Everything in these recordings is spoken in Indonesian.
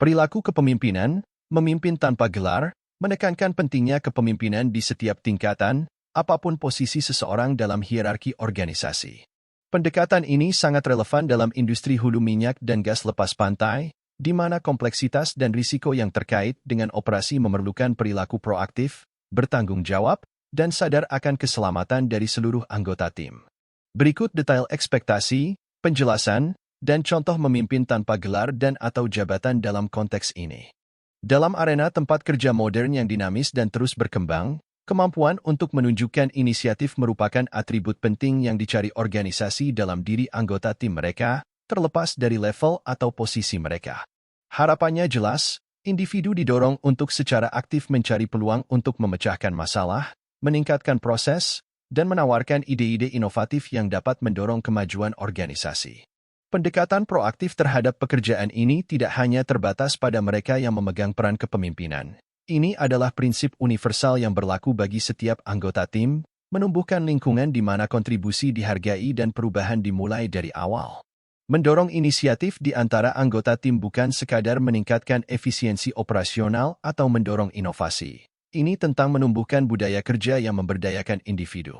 Perilaku kepemimpinan, memimpin tanpa gelar, menekankan pentingnya kepemimpinan di setiap tingkatan, apapun posisi seseorang dalam hierarki organisasi. Pendekatan ini sangat relevan dalam industri hulu minyak dan gas lepas pantai, di mana kompleksitas dan risiko yang terkait dengan operasi memerlukan perilaku proaktif, bertanggung jawab, dan sadar akan keselamatan dari seluruh anggota tim. Berikut detail ekspektasi, penjelasan, dan contoh memimpin tanpa gelar dan/atau jabatan dalam konteks ini. Dalam arena tempat kerja modern yang dinamis dan terus berkembang, kemampuan untuk menunjukkan inisiatif merupakan atribut penting yang dicari organisasi dalam diri anggota tim mereka, terlepas dari level atau posisi mereka. Harapannya jelas, individu didorong untuk secara aktif mencari peluang untuk memecahkan masalah, meningkatkan proses, dan menawarkan ide-ide inovatif yang dapat mendorong kemajuan organisasi. Pendekatan proaktif terhadap pekerjaan ini tidak hanya terbatas pada mereka yang memegang peran kepemimpinan. Ini adalah prinsip universal yang berlaku bagi setiap anggota tim, menumbuhkan lingkungan di mana kontribusi dihargai dan perubahan dimulai dari awal. Mendorong inisiatif di antara anggota tim bukan sekadar meningkatkan efisiensi operasional atau mendorong inovasi. Ini tentang menumbuhkan budaya kerja yang memberdayakan individu.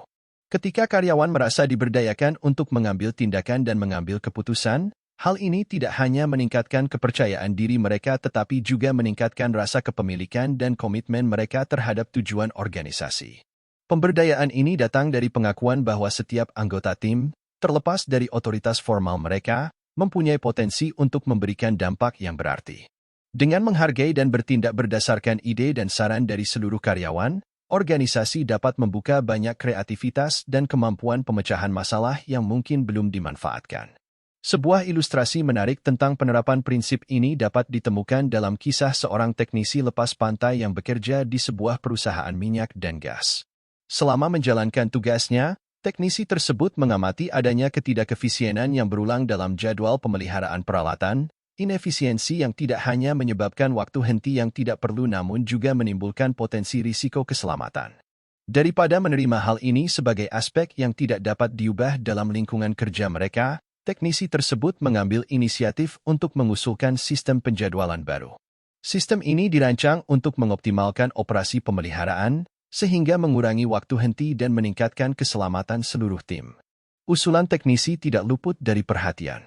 Ketika karyawan merasa diberdayakan untuk mengambil tindakan dan mengambil keputusan, hal ini tidak hanya meningkatkan kepercayaan diri mereka tetapi juga meningkatkan rasa kepemilikan dan komitmen mereka terhadap tujuan organisasi. Pemberdayaan ini datang dari pengakuan bahwa setiap anggota tim, terlepas dari otoritas formal mereka, mempunyai potensi untuk memberikan dampak yang berarti. Dengan menghargai dan bertindak berdasarkan ide dan saran dari seluruh karyawan, organisasi dapat membuka banyak kreativitas dan kemampuan pemecahan masalah yang mungkin belum dimanfaatkan. Sebuah ilustrasi menarik tentang penerapan prinsip ini dapat ditemukan dalam kisah seorang teknisi lepas pantai yang bekerja di sebuah perusahaan minyak dan gas. Selama menjalankan tugasnya, teknisi tersebut mengamati adanya ketidakefisienan yang berulang dalam jadwal pemeliharaan peralatan, inefisiensi yang tidak hanya menyebabkan waktu henti yang tidak perlu namun juga menimbulkan potensi risiko keselamatan. Daripada menerima hal ini sebagai aspek yang tidak dapat diubah dalam lingkungan kerja mereka, teknisi tersebut mengambil inisiatif untuk mengusulkan sistem penjadwalan baru. Sistem ini dirancang untuk mengoptimalkan operasi pemeliharaan, sehingga mengurangi waktu henti dan meningkatkan keselamatan seluruh tim. Usulan teknisi tidak luput dari perhatian.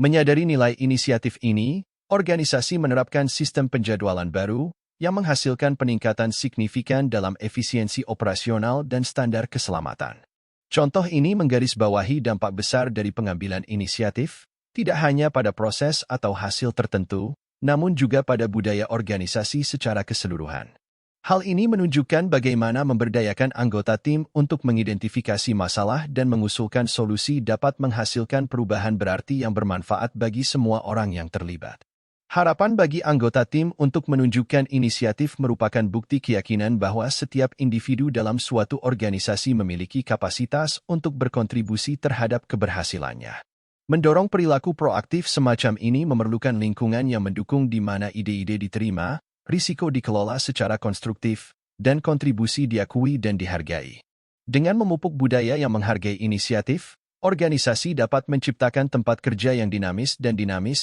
Menyadari nilai inisiatif ini, organisasi menerapkan sistem penjadwalan baru yang menghasilkan peningkatan signifikan dalam efisiensi operasional dan standar keselamatan. Contoh ini menggarisbawahi dampak besar dari pengambilan inisiatif, tidak hanya pada proses atau hasil tertentu, namun juga pada budaya organisasi secara keseluruhan. Hal ini menunjukkan bagaimana memberdayakan anggota tim untuk mengidentifikasi masalah dan mengusulkan solusi dapat menghasilkan perubahan berarti yang bermanfaat bagi semua orang yang terlibat. Harapan bagi anggota tim untuk menunjukkan inisiatif merupakan bukti keyakinan bahwa setiap individu dalam suatu organisasi memiliki kapasitas untuk berkontribusi terhadap keberhasilannya. Mendorong perilaku proaktif semacam ini memerlukan lingkungan yang mendukung di mana ide-ide diterima, risiko dikelola secara konstruktif, dan kontribusi diakui dan dihargai. Dengan memupuk budaya yang menghargai inisiatif, organisasi dapat menciptakan tempat kerja yang dinamis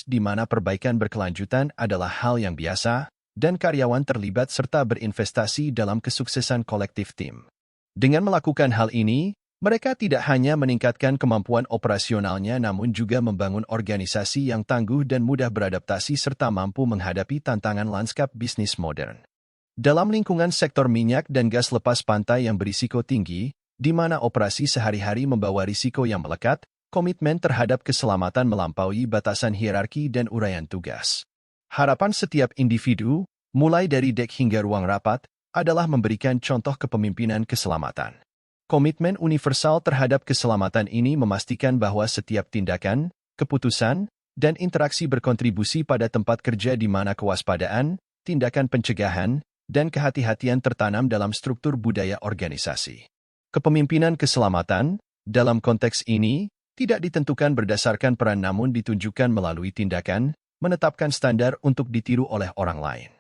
di mana perbaikan berkelanjutan adalah hal yang biasa, dan karyawan terlibat serta berinvestasi dalam kesuksesan kolektif tim. Dengan melakukan hal ini, mereka tidak hanya meningkatkan kemampuan operasionalnya namun juga membangun organisasi yang tangguh dan mudah beradaptasi serta mampu menghadapi tantangan lanskap bisnis modern. Dalam lingkungan sektor minyak dan gas lepas pantai yang berisiko tinggi, di mana operasi sehari-hari membawa risiko yang melekat, komitmen terhadap keselamatan melampaui batasan hierarki dan uraian tugas. Harapan setiap individu, mulai dari dek hingga ruang rapat, adalah memberikan contoh kepemimpinan keselamatan. Komitmen universal terhadap keselamatan ini memastikan bahwa setiap tindakan, keputusan, dan interaksi berkontribusi pada tempat kerja di mana kewaspadaan, tindakan pencegahan, dan kehati-hatian tertanam dalam struktur budaya organisasi. Kepemimpinan keselamatan, dalam konteks ini, tidak ditentukan berdasarkan peran namun ditunjukkan melalui tindakan, menetapkan standar untuk ditiru oleh orang lain.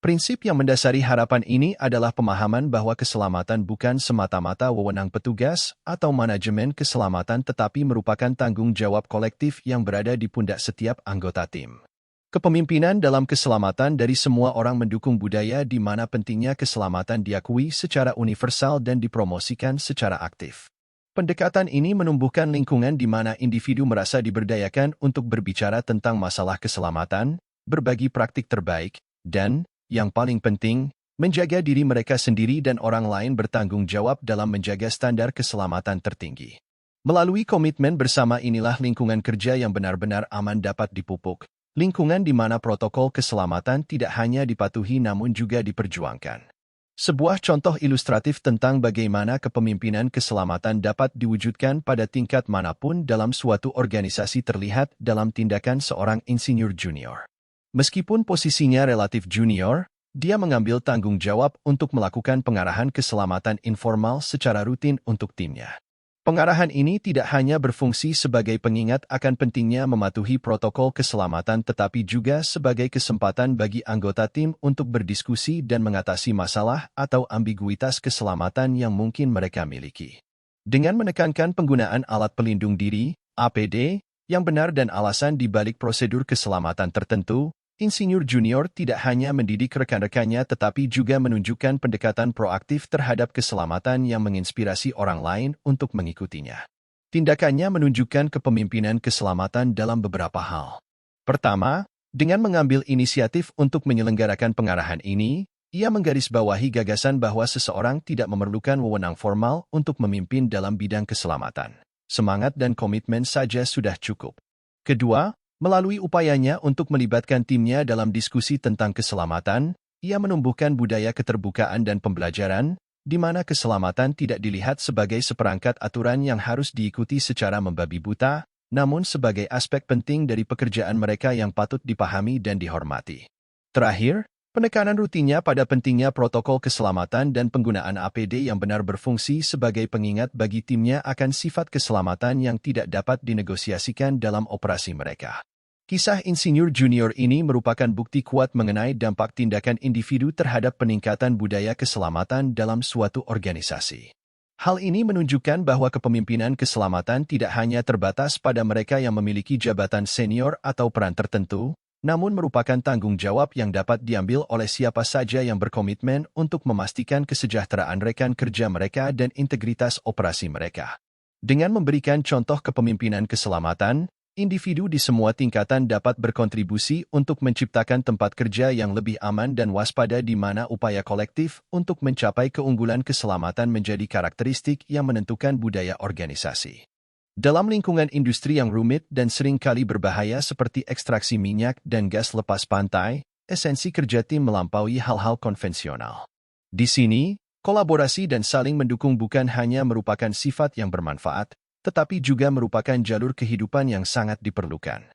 Prinsip yang mendasari harapan ini adalah pemahaman bahwa keselamatan bukan semata-mata wewenang petugas atau manajemen keselamatan tetapi merupakan tanggung jawab kolektif yang berada di pundak setiap anggota tim. Kepemimpinan dalam keselamatan dari semua orang mendukung budaya di mana pentingnya keselamatan diakui secara universal dan dipromosikan secara aktif. Pendekatan ini menumbuhkan lingkungan di mana individu merasa diberdayakan untuk berbicara tentang masalah keselamatan, berbagi praktik terbaik, dan, yang paling penting, menjaga diri mereka sendiri dan orang lain bertanggung jawab dalam menjaga standar keselamatan tertinggi. Melalui komitmen bersama inilah lingkungan kerja yang benar-benar aman dapat dipupuk. Lingkungan di mana protokol keselamatan tidak hanya dipatuhi namun juga diperjuangkan. Sebuah contoh ilustratif tentang bagaimana kepemimpinan keselamatan dapat diwujudkan pada tingkat manapun dalam suatu organisasi terlihat dalam tindakan seorang insinyur junior. Meskipun posisinya relatif junior, dia mengambil tanggung jawab untuk melakukan pengarahan keselamatan informal secara rutin untuk timnya. Pengarahan ini tidak hanya berfungsi sebagai pengingat akan pentingnya mematuhi protokol keselamatan tetapi juga sebagai kesempatan bagi anggota tim untuk berdiskusi dan mengatasi masalah atau ambiguitas keselamatan yang mungkin mereka miliki. Dengan menekankan penggunaan alat pelindung diri, APD, yang benar dan alasan di balik prosedur keselamatan tertentu, insinyur junior tidak hanya mendidik rekan-rekannya tetapi juga menunjukkan pendekatan proaktif terhadap keselamatan yang menginspirasi orang lain untuk mengikutinya. Tindakannya menunjukkan kepemimpinan keselamatan dalam beberapa hal. Pertama, dengan mengambil inisiatif untuk menyelenggarakan pengarahan ini, ia menggarisbawahi gagasan bahwa seseorang tidak memerlukan wewenang formal untuk memimpin dalam bidang keselamatan. Semangat dan komitmen saja sudah cukup. Kedua, melalui upayanya untuk melibatkan timnya dalam diskusi tentang keselamatan, ia menumbuhkan budaya keterbukaan dan pembelajaran, di mana keselamatan tidak dilihat sebagai seperangkat aturan yang harus diikuti secara membabi buta, namun sebagai aspek penting dari pekerjaan mereka yang patut dipahami dan dihormati. Terakhir, penekanan rutinnya pada pentingnya protokol keselamatan dan penggunaan APD yang benar berfungsi sebagai pengingat bagi timnya akan sifat keselamatan yang tidak dapat dinegosiasikan dalam operasi mereka. Kisah insinyur junior ini merupakan bukti kuat mengenai dampak tindakan individu terhadap peningkatan budaya keselamatan dalam suatu organisasi. Hal ini menunjukkan bahwa kepemimpinan keselamatan tidak hanya terbatas pada mereka yang memiliki jabatan senior atau peran tertentu, namun merupakan tanggung jawab yang dapat diambil oleh siapa saja yang berkomitmen untuk memastikan kesejahteraan rekan kerja mereka dan integritas operasi mereka. Dengan memberikan contoh kepemimpinan keselamatan, individu di semua tingkatan dapat berkontribusi untuk menciptakan tempat kerja yang lebih aman dan waspada di mana upaya kolektif untuk mencapai keunggulan keselamatan menjadi karakteristik yang menentukan budaya organisasi. Dalam lingkungan industri yang rumit dan seringkali berbahaya seperti ekstraksi minyak dan gas lepas pantai, esensi kerja tim melampaui hal-hal konvensional. Di sini, kolaborasi dan saling mendukung bukan hanya merupakan sifat yang bermanfaat, tetapi juga merupakan jalur kehidupan yang sangat diperlukan.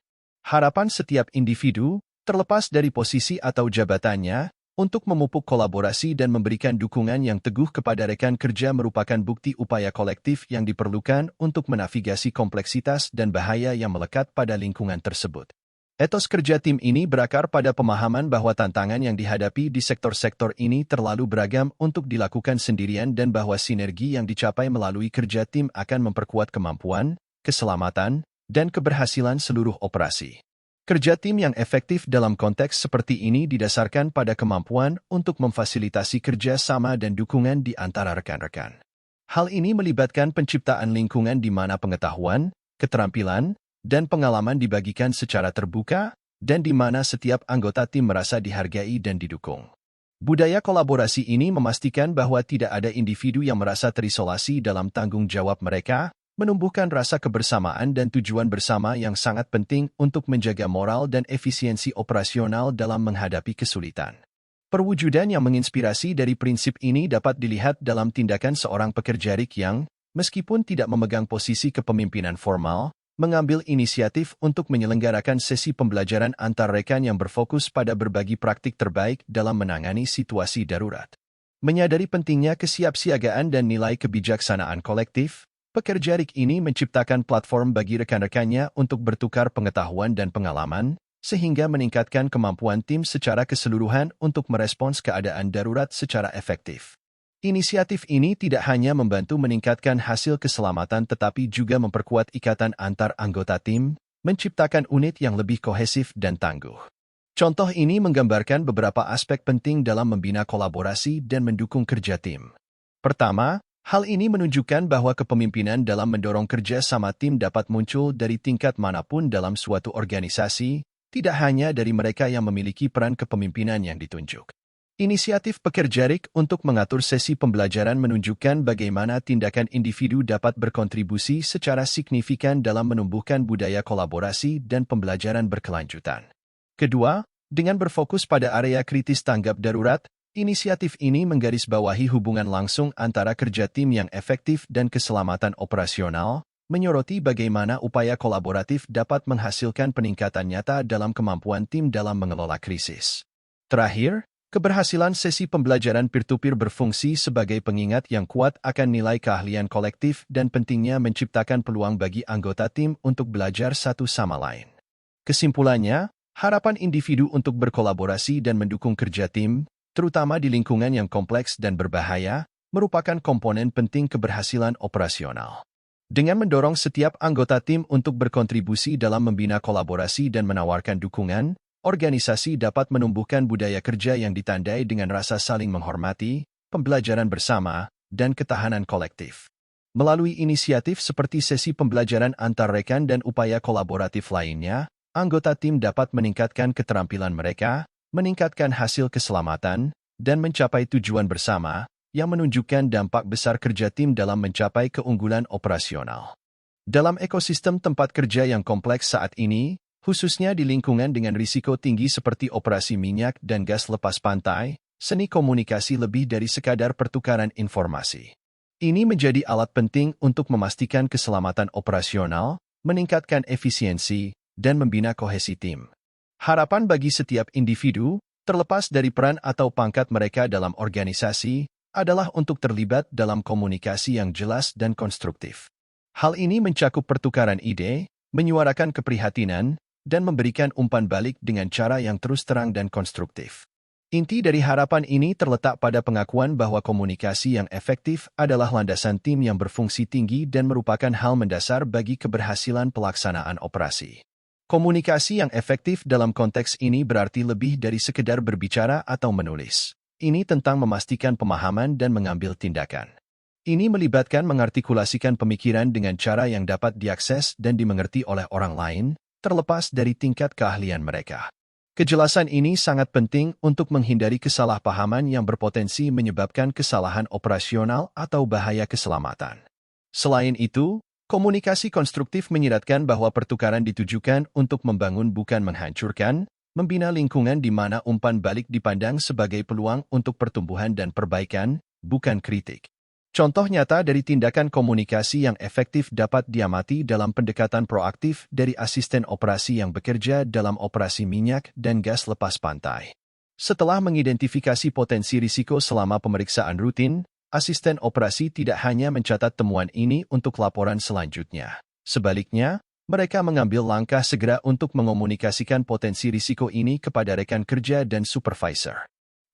Harapan setiap individu, terlepas dari posisi atau jabatannya, untuk memupuk kolaborasi dan memberikan dukungan yang teguh kepada rekan kerja merupakan bukti upaya kolektif yang diperlukan untuk menavigasi kompleksitas dan bahaya yang melekat pada lingkungan tersebut. Etos kerja tim ini berakar pada pemahaman bahwa tantangan yang dihadapi di sektor-sektor ini terlalu beragam untuk dilakukan sendirian dan bahwa sinergi yang dicapai melalui kerja tim akan memperkuat kemampuan, keselamatan, dan keberhasilan seluruh operasi. Kerja tim yang efektif dalam konteks seperti ini didasarkan pada kemampuan untuk memfasilitasi kerja sama dan dukungan di antara rekan-rekan. Hal ini melibatkan penciptaan lingkungan di mana pengetahuan, keterampilan, dan pengalaman dibagikan secara terbuka, dan di mana setiap anggota tim merasa dihargai dan didukung. Budaya kolaborasi ini memastikan bahwa tidak ada individu yang merasa terisolasi dalam tanggung jawab mereka, menumbuhkan rasa kebersamaan dan tujuan bersama yang sangat penting untuk menjaga moral dan efisiensi operasional dalam menghadapi kesulitan. Perwujudan yang menginspirasi dari prinsip ini dapat dilihat dalam tindakan seorang pekerja RIK yang, meskipun tidak memegang posisi kepemimpinan formal, mengambil inisiatif untuk menyelenggarakan sesi pembelajaran antar rekan yang berfokus pada berbagi praktik terbaik dalam menangani situasi darurat. Menyadari pentingnya kesiapsiagaan dan nilai kebijaksanaan kolektif, pekerja RIK ini menciptakan platform bagi rekan-rekannya untuk bertukar pengetahuan dan pengalaman, sehingga meningkatkan kemampuan tim secara keseluruhan untuk merespons keadaan darurat secara efektif. Inisiatif ini tidak hanya membantu meningkatkan hasil keselamatan tetapi juga memperkuat ikatan antar anggota tim, menciptakan unit yang lebih kohesif dan tangguh. Contoh ini menggambarkan beberapa aspek penting dalam membina kolaborasi dan mendukung kerja tim. Pertama, hal ini menunjukkan bahwa kepemimpinan dalam mendorong kerja sama tim dapat muncul dari tingkat manapun dalam suatu organisasi, tidak hanya dari mereka yang memiliki peran kepemimpinan yang ditunjuk. Inisiatif pekerja RIK untuk mengatur sesi pembelajaran menunjukkan bagaimana tindakan individu dapat berkontribusi secara signifikan dalam menumbuhkan budaya kolaborasi dan pembelajaran berkelanjutan. Kedua, dengan berfokus pada area kritis tanggap darurat, inisiatif ini menggarisbawahi hubungan langsung antara kerja tim yang efektif dan keselamatan operasional, menyoroti bagaimana upaya kolaboratif dapat menghasilkan peningkatan nyata dalam kemampuan tim dalam mengelola krisis. Terakhir, keberhasilan sesi pembelajaran peer-to-peer berfungsi sebagai pengingat yang kuat akan nilai keahlian kolektif dan pentingnya menciptakan peluang bagi anggota tim untuk belajar satu sama lain. Kesimpulannya, harapan individu untuk berkolaborasi dan mendukung kerja tim, terutama di lingkungan yang kompleks dan berbahaya, merupakan komponen penting keberhasilan operasional. Dengan mendorong setiap anggota tim untuk berkontribusi dalam membina kolaborasi dan menawarkan dukungan, organisasi dapat menumbuhkan budaya kerja yang ditandai dengan rasa saling menghormati, pembelajaran bersama, dan ketahanan kolektif. Melalui inisiatif seperti sesi pembelajaran antar rekan dan upaya kolaboratif lainnya, anggota tim dapat meningkatkan keterampilan mereka, meningkatkan hasil keselamatan, dan mencapai tujuan bersama, yang menunjukkan dampak besar kerja tim dalam mencapai keunggulan operasional. Dalam ekosistem tempat kerja yang kompleks saat ini, khususnya di lingkungan dengan risiko tinggi seperti operasi minyak dan gas lepas pantai, seni komunikasi lebih dari sekadar pertukaran informasi. Ini menjadi alat penting untuk memastikan keselamatan operasional, meningkatkan efisiensi, dan membina kohesi tim. Harapan bagi setiap individu, terlepas dari peran atau pangkat mereka dalam organisasi, adalah untuk terlibat dalam komunikasi yang jelas dan konstruktif. Hal ini mencakup pertukaran ide, menyuarakan keprihatinan, dan memberikan umpan balik dengan cara yang terus terang dan konstruktif. Inti dari harapan ini terletak pada pengakuan bahwa komunikasi yang efektif adalah landasan tim yang berfungsi tinggi dan merupakan hal mendasar bagi keberhasilan pelaksanaan operasi. Komunikasi yang efektif dalam konteks ini berarti lebih dari sekedar berbicara atau menulis. Ini tentang memastikan pemahaman dan mengambil tindakan. Ini melibatkan mengartikulasikan pemikiran dengan cara yang dapat diakses dan dimengerti oleh orang lain, terlepas dari tingkat keahlian mereka. Kejelasan ini sangat penting untuk menghindari kesalahpahaman yang berpotensi menyebabkan kesalahan operasional atau bahaya keselamatan. Selain itu, komunikasi konstruktif menyiratkan bahwa pertukaran ditujukan untuk membangun bukan menghancurkan, membina lingkungan di mana umpan balik dipandang sebagai peluang untuk pertumbuhan dan perbaikan, bukan kritik. Contoh nyata dari tindakan komunikasi yang efektif dapat diamati dalam pendekatan proaktif dari asisten operasi yang bekerja dalam operasi minyak dan gas lepas pantai. Setelah mengidentifikasi potensi risiko selama pemeriksaan rutin, asisten operasi tidak hanya mencatat temuan ini untuk laporan selanjutnya. Sebaliknya, mereka mengambil langkah segera untuk mengomunikasikan potensi risiko ini kepada rekan kerja dan supervisor.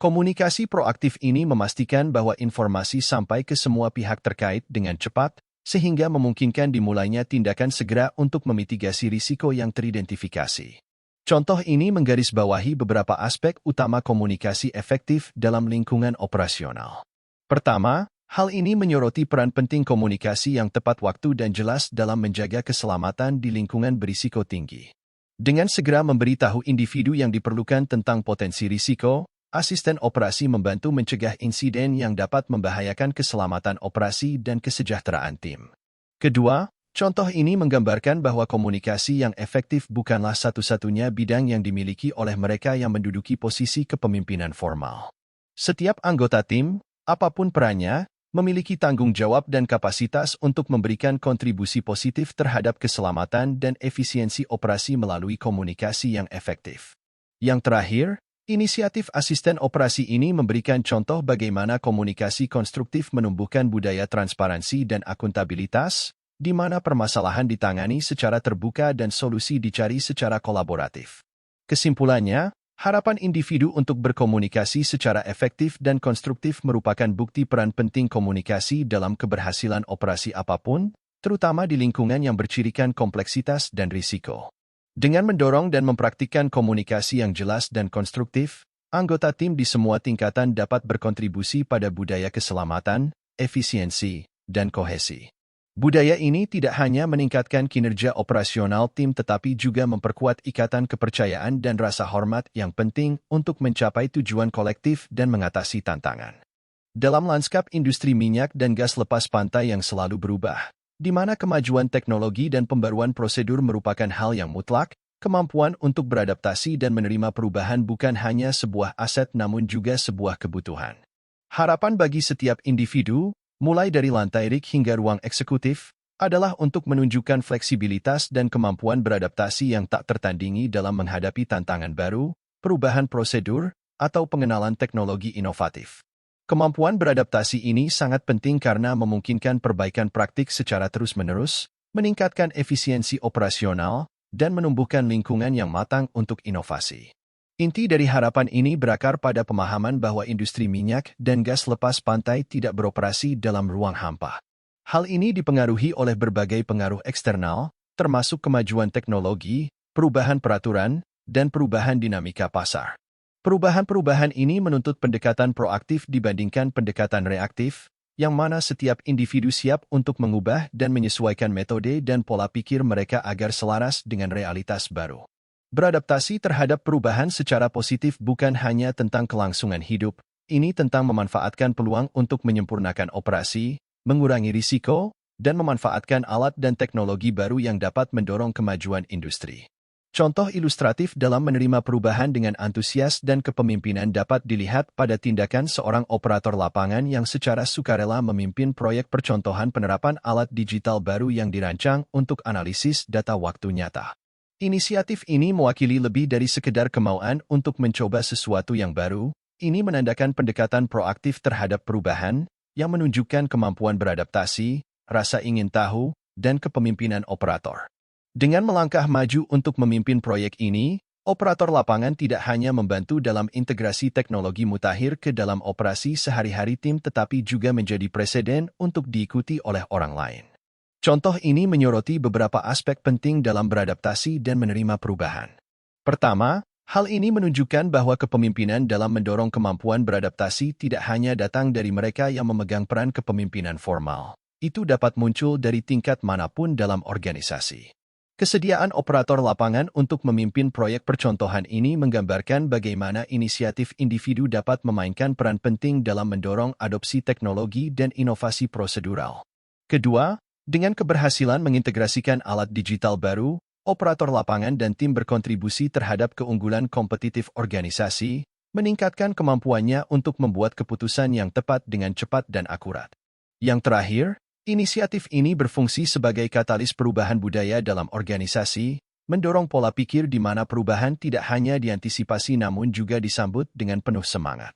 Komunikasi proaktif ini memastikan bahwa informasi sampai ke semua pihak terkait dengan cepat, sehingga memungkinkan dimulainya tindakan segera untuk memitigasi risiko yang teridentifikasi. Contoh ini menggarisbawahi beberapa aspek utama komunikasi efektif dalam lingkungan operasional. Pertama, hal ini menyoroti peran penting komunikasi yang tepat waktu dan jelas dalam menjaga keselamatan di lingkungan berisiko tinggi. Dengan segera memberitahu individu yang diperlukan tentang potensi risiko, asisten operasi membantu mencegah insiden yang dapat membahayakan keselamatan operasi dan kesejahteraan tim. Kedua, contoh ini menggambarkan bahwa komunikasi yang efektif bukanlah satu-satunya bidang yang dimiliki oleh mereka yang menduduki posisi kepemimpinan formal. Setiap anggota tim, apapun perannya, memiliki tanggung jawab dan kapasitas untuk memberikan kontribusi positif terhadap keselamatan dan efisiensi operasi melalui komunikasi yang efektif. Yang terakhir, inisiatif asisten operasi ini memberikan contoh bagaimana komunikasi konstruktif menumbuhkan budaya transparansi dan akuntabilitas, di mana permasalahan ditangani secara terbuka dan solusi dicari secara kolaboratif. Kesimpulannya, harapan individu untuk berkomunikasi secara efektif dan konstruktif merupakan bukti peran penting komunikasi dalam keberhasilan operasi apapun, terutama di lingkungan yang bercirikan kompleksitas dan risiko. Dengan mendorong dan mempraktikkan komunikasi yang jelas dan konstruktif, anggota tim di semua tingkatan dapat berkontribusi pada budaya keselamatan, efisiensi, dan kohesi. Budaya ini tidak hanya meningkatkan kinerja operasional tim tetapi juga memperkuat ikatan kepercayaan dan rasa hormat yang penting untuk mencapai tujuan kolektif dan mengatasi tantangan. Dalam lanskap industri minyak dan gas lepas pantai yang selalu berubah, di mana kemajuan teknologi dan pembaruan prosedur merupakan hal yang mutlak, kemampuan untuk beradaptasi dan menerima perubahan bukan hanya sebuah aset namun juga sebuah kebutuhan. Harapan bagi setiap individu, mulai dari lantai rig hingga ruang eksekutif, adalah untuk menunjukkan fleksibilitas dan kemampuan beradaptasi yang tak tertandingi dalam menghadapi tantangan baru, perubahan prosedur, atau pengenalan teknologi inovatif. Kemampuan beradaptasi ini sangat penting karena memungkinkan perbaikan praktik secara terus-menerus, meningkatkan efisiensi operasional, dan menumbuhkan lingkungan yang matang untuk inovasi. Inti dari harapan ini berakar pada pemahaman bahwa industri minyak dan gas lepas pantai tidak beroperasi dalam ruang hampa. Hal ini dipengaruhi oleh berbagai pengaruh eksternal, termasuk kemajuan teknologi, perubahan peraturan, dan perubahan dinamika pasar. Perubahan-perubahan ini menuntut pendekatan proaktif dibandingkan pendekatan reaktif, yang mana setiap individu siap untuk mengubah dan menyesuaikan metode dan pola pikir mereka agar selaras dengan realitas baru. Beradaptasi terhadap perubahan secara positif bukan hanya tentang kelangsungan hidup, ini tentang memanfaatkan peluang untuk menyempurnakan operasi, mengurangi risiko, dan memanfaatkan alat dan teknologi baru yang dapat mendorong kemajuan industri. Contoh ilustratif dalam menerima perubahan dengan antusias dan kepemimpinan dapat dilihat pada tindakan seorang operator lapangan yang secara sukarela memimpin proyek percontohan penerapan alat digital baru yang dirancang untuk analisis data waktu nyata. Inisiatif ini mewakili lebih dari sekedar kemauan untuk mencoba sesuatu yang baru, ini menandakan pendekatan proaktif terhadap perubahan, yang menunjukkan kemampuan beradaptasi, rasa ingin tahu, dan kepemimpinan operator. Dengan melangkah maju untuk memimpin proyek ini, operator lapangan tidak hanya membantu dalam integrasi teknologi mutakhir ke dalam operasi sehari-hari tim tetapi juga menjadi preseden untuk diikuti oleh orang lain. Contoh ini menyoroti beberapa aspek penting dalam beradaptasi dan menerima perubahan. Pertama, hal ini menunjukkan bahwa kepemimpinan dalam mendorong kemampuan beradaptasi tidak hanya datang dari mereka yang memegang peran kepemimpinan formal. Itu dapat muncul dari tingkat manapun dalam organisasi. Kesediaan operator lapangan untuk memimpin proyek percontohan ini menggambarkan bagaimana inisiatif individu dapat memainkan peran penting dalam mendorong adopsi teknologi dan inovasi prosedural. Kedua, dengan keberhasilan mengintegrasikan alat digital baru, operator lapangan dan tim berkontribusi terhadap keunggulan kompetitif organisasi, meningkatkan kemampuannya untuk membuat keputusan yang tepat dengan cepat dan akurat. Yang terakhir, inisiatif ini berfungsi sebagai katalis perubahan budaya dalam organisasi, mendorong pola pikir di mana perubahan tidak hanya diantisipasi namun juga disambut dengan penuh semangat.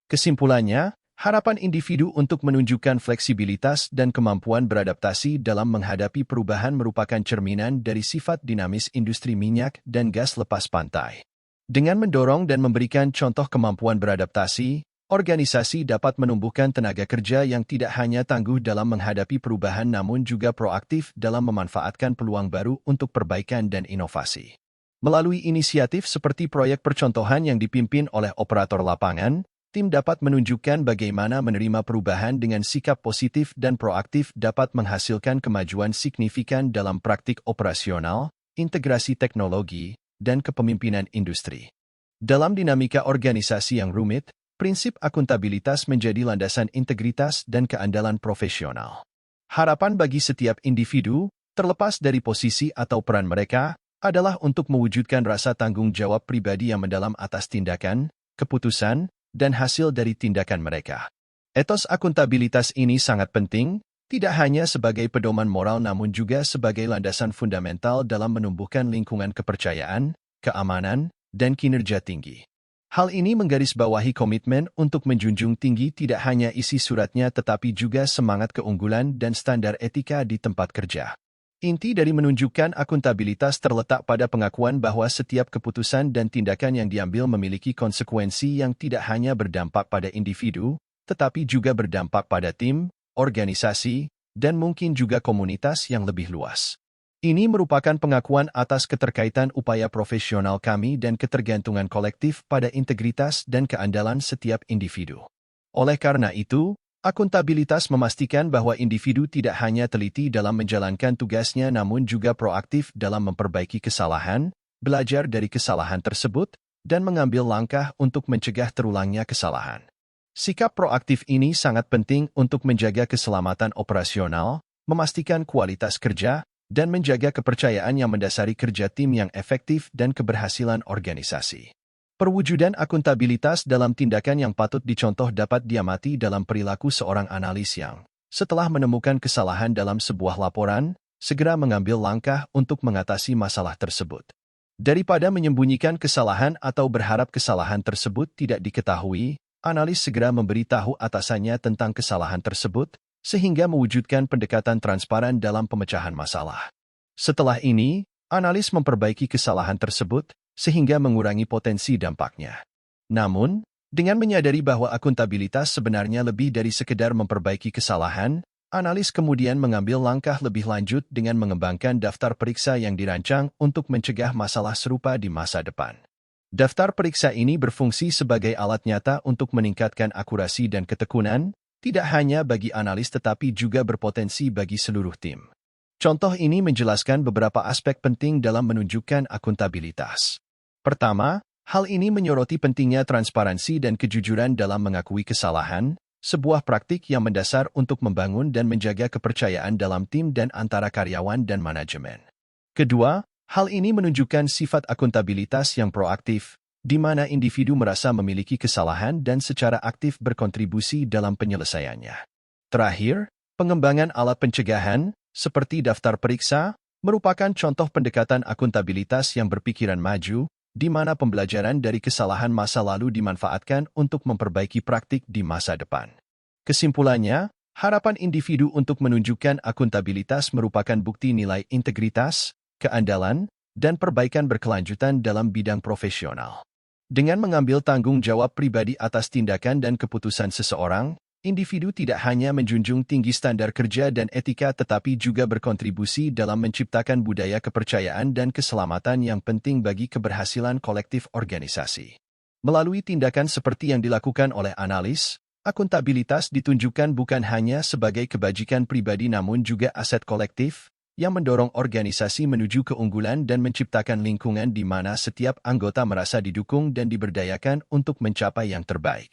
Kesimpulannya, harapan individu untuk menunjukkan fleksibilitas dan kemampuan beradaptasi dalam menghadapi perubahan merupakan cerminan dari sifat dinamis industri minyak dan gas lepas pantai. Dengan mendorong dan memberikan contoh kemampuan beradaptasi, organisasi dapat menumbuhkan tenaga kerja yang tidak hanya tangguh dalam menghadapi perubahan namun juga proaktif dalam memanfaatkan peluang baru untuk perbaikan dan inovasi. Melalui inisiatif seperti proyek percontohan yang dipimpin oleh operator lapangan, tim dapat menunjukkan bagaimana menerima perubahan dengan sikap positif dan proaktif dapat menghasilkan kemajuan signifikan dalam praktik operasional, integrasi teknologi, dan kepemimpinan industri. Dalam dinamika organisasi yang rumit, prinsip akuntabilitas menjadi landasan integritas dan keandalan profesional. Harapan bagi setiap individu, terlepas dari posisi atau peran mereka, adalah untuk mewujudkan rasa tanggung jawab pribadi yang mendalam atas tindakan, keputusan, dan hasil dari tindakan mereka. Etos akuntabilitas ini sangat penting, tidak hanya sebagai pedoman moral namun juga sebagai landasan fundamental dalam menumbuhkan lingkungan kepercayaan, keamanan, dan kinerja tinggi. Hal ini menggarisbawahi komitmen untuk menjunjung tinggi tidak hanya isi suratnya tetapi juga semangat keunggulan dan standar etika di tempat kerja. Inti dari menunjukkan akuntabilitas terletak pada pengakuan bahwa setiap keputusan dan tindakan yang diambil memiliki konsekuensi yang tidak hanya berdampak pada individu, tetapi juga berdampak pada tim, organisasi, dan mungkin juga komunitas yang lebih luas. Ini merupakan pengakuan atas keterkaitan upaya profesional kami dan ketergantungan kolektif pada integritas dan keandalan setiap individu. Oleh karena itu, akuntabilitas memastikan bahwa individu tidak hanya teliti dalam menjalankan tugasnya namun juga proaktif dalam memperbaiki kesalahan, belajar dari kesalahan tersebut, dan mengambil langkah untuk mencegah terulangnya kesalahan. Sikap proaktif ini sangat penting untuk menjaga keselamatan operasional, memastikan kualitas kerja, dan menjaga kepercayaan yang mendasari kerja tim yang efektif dan keberhasilan organisasi. Perwujudan akuntabilitas dalam tindakan yang patut dicontoh dapat diamati dalam perilaku seorang analis yang, setelah menemukan kesalahan dalam sebuah laporan, segera mengambil langkah untuk mengatasi masalah tersebut. Daripada menyembunyikan kesalahan atau berharap kesalahan tersebut tidak diketahui, analis segera memberitahu atasannya tentang kesalahan tersebut, sehingga mewujudkan pendekatan transparan dalam pemecahan masalah. Setelah ini, analis memperbaiki kesalahan tersebut, sehingga mengurangi potensi dampaknya. Namun, dengan menyadari bahwa akuntabilitas sebenarnya lebih dari sekedar memperbaiki kesalahan, analis kemudian mengambil langkah lebih lanjut dengan mengembangkan daftar periksa yang dirancang untuk mencegah masalah serupa di masa depan. Daftar periksa ini berfungsi sebagai alat nyata untuk meningkatkan akurasi dan ketekunan, tidak hanya bagi analis tetapi juga berpotensi bagi seluruh tim. Contoh ini menjelaskan beberapa aspek penting dalam menunjukkan akuntabilitas. Pertama, hal ini menyoroti pentingnya transparansi dan kejujuran dalam mengakui kesalahan, sebuah praktik yang mendasar untuk membangun dan menjaga kepercayaan dalam tim dan antara karyawan dan manajemen. Kedua, hal ini menunjukkan sifat akuntabilitas yang proaktif, di mana individu merasa memiliki kesalahan dan secara aktif berkontribusi dalam penyelesaiannya. Terakhir, pengembangan alat pencegahan, seperti daftar periksa, merupakan contoh pendekatan akuntabilitas yang berpikiran maju, di mana pembelajaran dari kesalahan masa lalu dimanfaatkan untuk memperbaiki praktik di masa depan. Kesimpulannya, harapan individu untuk menunjukkan akuntabilitas merupakan bukti nilai integritas, keandalan, dan perbaikan berkelanjutan dalam bidang profesional. Dengan mengambil tanggung jawab pribadi atas tindakan dan keputusan seseorang, individu tidak hanya menjunjung tinggi standar kerja dan etika tetapi juga berkontribusi dalam menciptakan budaya kepercayaan dan keselamatan yang penting bagi keberhasilan kolektif organisasi. Melalui tindakan seperti yang dilakukan oleh analis, akuntabilitas ditunjukkan bukan hanya sebagai kebajikan pribadi namun juga aset kolektif, yang mendorong organisasi menuju keunggulan dan menciptakan lingkungan di mana setiap anggota merasa didukung dan diberdayakan untuk mencapai yang terbaik.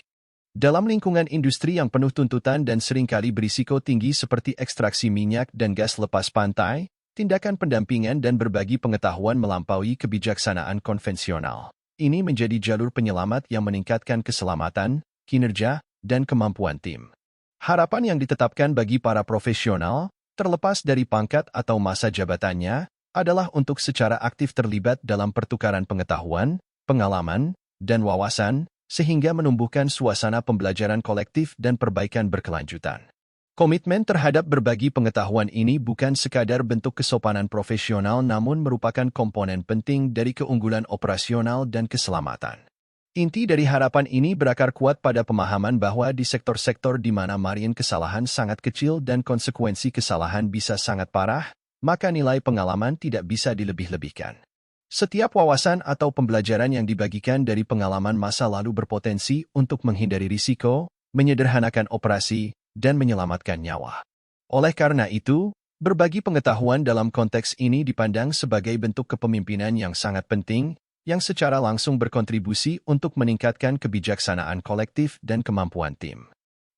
Dalam lingkungan industri yang penuh tuntutan dan seringkali berisiko tinggi seperti ekstraksi minyak dan gas lepas pantai, tindakan pendampingan dan berbagi pengetahuan melampaui kebijaksanaan konvensional. Ini menjadi jalur penyelamat yang meningkatkan keselamatan, kinerja, dan kemampuan tim. Harapan yang ditetapkan bagi para profesional, terlepas dari pangkat atau masa jabatannya, adalah untuk secara aktif terlibat dalam pertukaran pengetahuan, pengalaman, dan wawasan, sehingga menumbuhkan suasana pembelajaran kolektif dan perbaikan berkelanjutan. Komitmen terhadap berbagi pengetahuan ini bukan sekadar bentuk kesopanan profesional namun merupakan komponen penting dari keunggulan operasional dan keselamatan. Inti dari harapan ini berakar kuat pada pemahaman bahwa di sektor-sektor di mana margin kesalahan sangat kecil dan konsekuensi kesalahan bisa sangat parah, maka nilai pengalaman tidak bisa dilebih-lebihkan. Setiap wawasan atau pembelajaran yang dibagikan dari pengalaman masa lalu berpotensi untuk menghindari risiko, menyederhanakan operasi, dan menyelamatkan nyawa. Oleh karena itu, berbagi pengetahuan dalam konteks ini dipandang sebagai bentuk kepemimpinan yang sangat penting, yang secara langsung berkontribusi untuk meningkatkan kebijaksanaan kolektif dan kemampuan tim.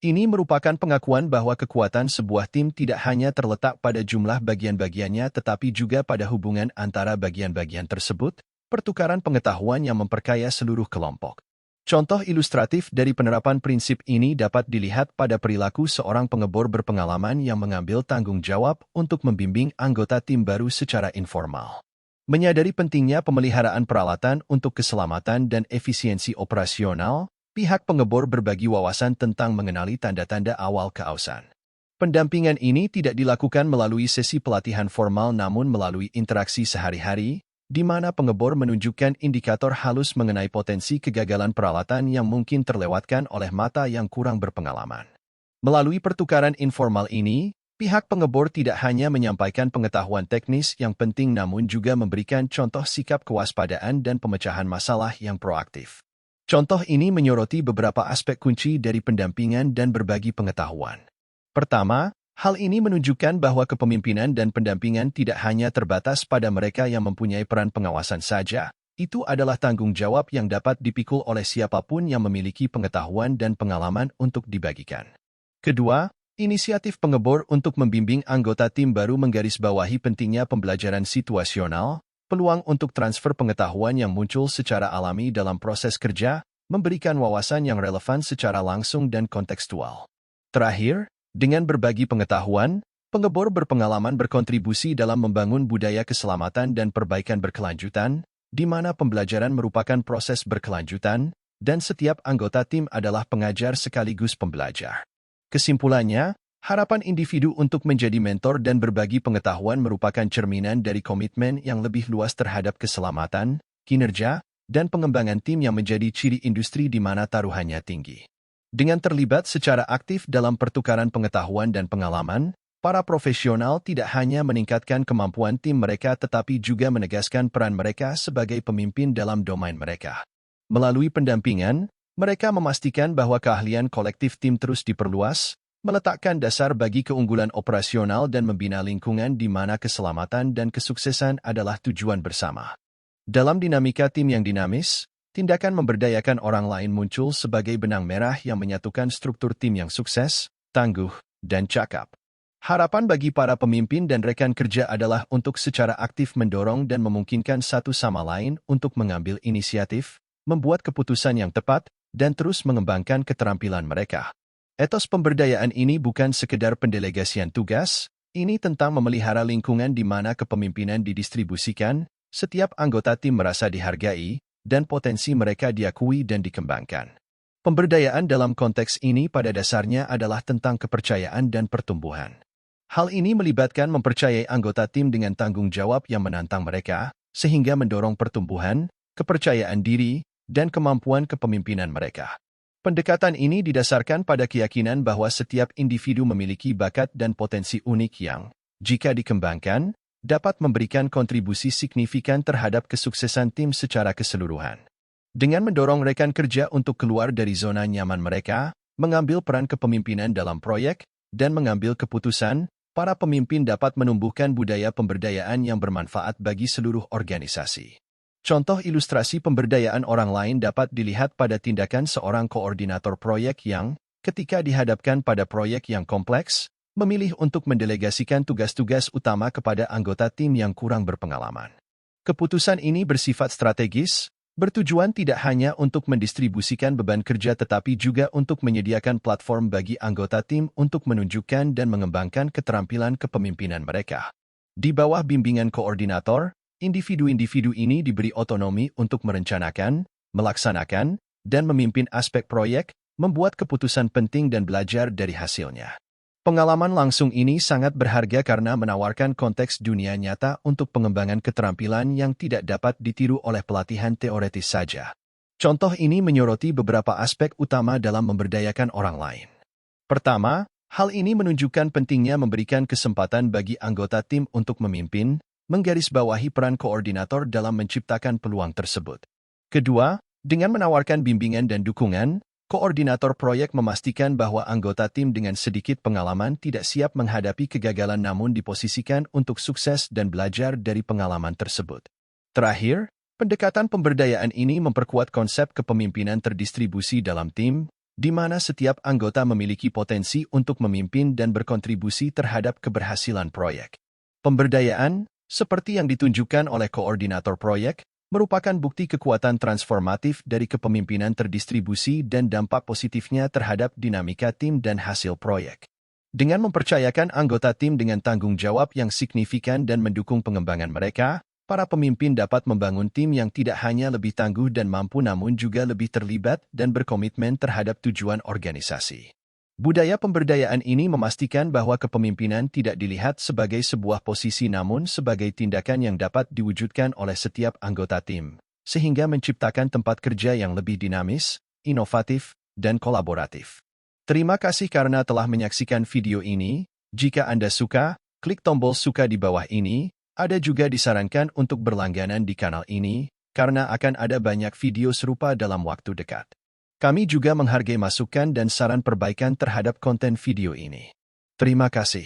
Ini merupakan pengakuan bahwa kekuatan sebuah tim tidak hanya terletak pada jumlah bagian-bagiannya tetapi juga pada hubungan antara bagian-bagian tersebut, pertukaran pengetahuan yang memperkaya seluruh kelompok. Contoh ilustratif dari penerapan prinsip ini dapat dilihat pada perilaku seorang pengebor berpengalaman yang mengambil tanggung jawab untuk membimbing anggota tim baru secara informal. Menyadari pentingnya pemeliharaan peralatan untuk keselamatan dan efisiensi operasional, pihak pengebor berbagi wawasan tentang mengenali tanda-tanda awal keausan. Pendampingan ini tidak dilakukan melalui sesi pelatihan formal namun melalui interaksi sehari-hari, di mana pengebor menunjukkan indikator halus mengenai potensi kegagalan peralatan yang mungkin terlewatkan oleh mata yang kurang berpengalaman. Melalui pertukaran informal ini, Pihak pengebor tidak hanya menyampaikan pengetahuan teknis yang penting namun juga memberikan contoh sikap kewaspadaan dan pemecahan masalah yang proaktif. Contoh ini menyoroti beberapa aspek kunci dari pendampingan dan berbagi pengetahuan. Pertama, hal ini menunjukkan bahwa kepemimpinan dan pendampingan tidak hanya terbatas pada mereka yang mempunyai peran pengawasan saja. Itu adalah tanggung jawab yang dapat dipikul oleh siapapun yang memiliki pengetahuan dan pengalaman untuk dibagikan. Kedua, inisiatif pengebor untuk membimbing anggota tim baru menggarisbawahi pentingnya pembelajaran situasional, peluang untuk transfer pengetahuan yang muncul secara alami dalam proses kerja, memberikan wawasan yang relevan secara langsung dan kontekstual. Terakhir, dengan berbagi pengetahuan, pengebor berpengalaman berkontribusi dalam membangun budaya keselamatan dan perbaikan berkelanjutan, di mana pembelajaran merupakan proses berkelanjutan, dan setiap anggota tim adalah pengajar sekaligus pembelajar. Kesimpulannya, harapan individu untuk menjadi mentor dan berbagi pengetahuan merupakan cerminan dari komitmen yang lebih luas terhadap keselamatan, kinerja, dan pengembangan tim yang menjadi ciri industri di mana taruhannya tinggi. Dengan terlibat secara aktif dalam pertukaran pengetahuan dan pengalaman, para profesional tidak hanya meningkatkan kemampuan tim mereka tetapi juga menegaskan peran mereka sebagai pemimpin dalam domain mereka. Melalui pendampingan, mereka memastikan bahwa keahlian kolektif tim terus diperluas, meletakkan dasar bagi keunggulan operasional dan membina lingkungan di mana keselamatan dan kesuksesan adalah tujuan bersama. Dalam dinamika tim yang dinamis, tindakan memberdayakan orang lain muncul sebagai benang merah yang menyatukan struktur tim yang sukses, tangguh, dan cakap. Harapan bagi para pemimpin dan rekan kerja adalah untuk secara aktif mendorong dan memungkinkan satu sama lain untuk mengambil inisiatif, membuat keputusan yang tepat, dan terus mengembangkan keterampilan mereka. Etos pemberdayaan ini bukan sekedar pendelegasian tugas, ini tentang memelihara lingkungan di mana kepemimpinan didistribusikan, setiap anggota tim merasa dihargai, dan potensi mereka diakui dan dikembangkan. Pemberdayaan dalam konteks ini pada dasarnya adalah tentang kepercayaan dan pertumbuhan. Hal ini melibatkan mempercayai anggota tim dengan tanggung jawab yang menantang mereka, sehingga mendorong pertumbuhan, kepercayaan diri, dan kemampuan kepemimpinan mereka. Pendekatan ini didasarkan pada keyakinan bahwa setiap individu memiliki bakat dan potensi unik yang, jika dikembangkan, dapat memberikan kontribusi signifikan terhadap kesuksesan tim secara keseluruhan. Dengan mendorong rekan kerja untuk keluar dari zona nyaman mereka, mengambil peran kepemimpinan dalam proyek, dan mengambil keputusan, para pemimpin dapat menumbuhkan budaya pemberdayaan yang bermanfaat bagi seluruh organisasi. Contoh ilustrasi pemberdayaan orang lain dapat dilihat pada tindakan seorang koordinator proyek yang, ketika dihadapkan pada proyek yang kompleks, memilih untuk mendelegasikan tugas-tugas utama kepada anggota tim yang kurang berpengalaman. Keputusan ini bersifat strategis, bertujuan tidak hanya untuk mendistribusikan beban kerja tetapi juga untuk menyediakan platform bagi anggota tim untuk menunjukkan dan mengembangkan keterampilan kepemimpinan mereka. Di bawah bimbingan koordinator, individu-individu ini diberi otonomi untuk merencanakan, melaksanakan, dan memimpin aspek proyek, membuat keputusan penting dan belajar dari hasilnya. Pengalaman langsung ini sangat berharga karena menawarkan konteks dunia nyata untuk pengembangan keterampilan yang tidak dapat ditiru oleh pelatihan teoretis saja. Contoh ini menyoroti beberapa aspek utama dalam memberdayakan orang lain. Pertama, hal ini menunjukkan pentingnya memberikan kesempatan bagi anggota tim untuk memimpin, menggarisbawahi peran koordinator dalam menciptakan peluang tersebut. Kedua, dengan menawarkan bimbingan dan dukungan, koordinator proyek memastikan bahwa anggota tim dengan sedikit pengalaman tidak siap menghadapi kegagalan namun diposisikan untuk sukses dan belajar dari pengalaman tersebut. Terakhir, pendekatan pemberdayaan ini memperkuat konsep kepemimpinan terdistribusi dalam tim, di mana setiap anggota memiliki potensi untuk memimpin dan berkontribusi terhadap keberhasilan proyek. Pemberdayaan, seperti yang ditunjukkan oleh koordinator proyek, merupakan bukti kekuatan transformatif dari kepemimpinan terdistribusi dan dampak positifnya terhadap dinamika tim dan hasil proyek. Dengan mempercayakan anggota tim dengan tanggung jawab yang signifikan dan mendukung pengembangan mereka, para pemimpin dapat membangun tim yang tidak hanya lebih tangguh dan mampu namun juga lebih terlibat dan berkomitmen terhadap tujuan organisasi. Budaya pemberdayaan ini memastikan bahwa kepemimpinan tidak dilihat sebagai sebuah posisi namun sebagai tindakan yang dapat diwujudkan oleh setiap anggota tim, sehingga menciptakan tempat kerja yang lebih dinamis, inovatif, dan kolaboratif. Terima kasih karena telah menyaksikan video ini. Jika Anda suka, klik tombol suka di bawah ini. Ada juga disarankan untuk berlangganan di kanal ini, karena akan ada banyak video serupa dalam waktu dekat. Kami juga menghargai masukan dan saran perbaikan terhadap konten video ini. Terima kasih.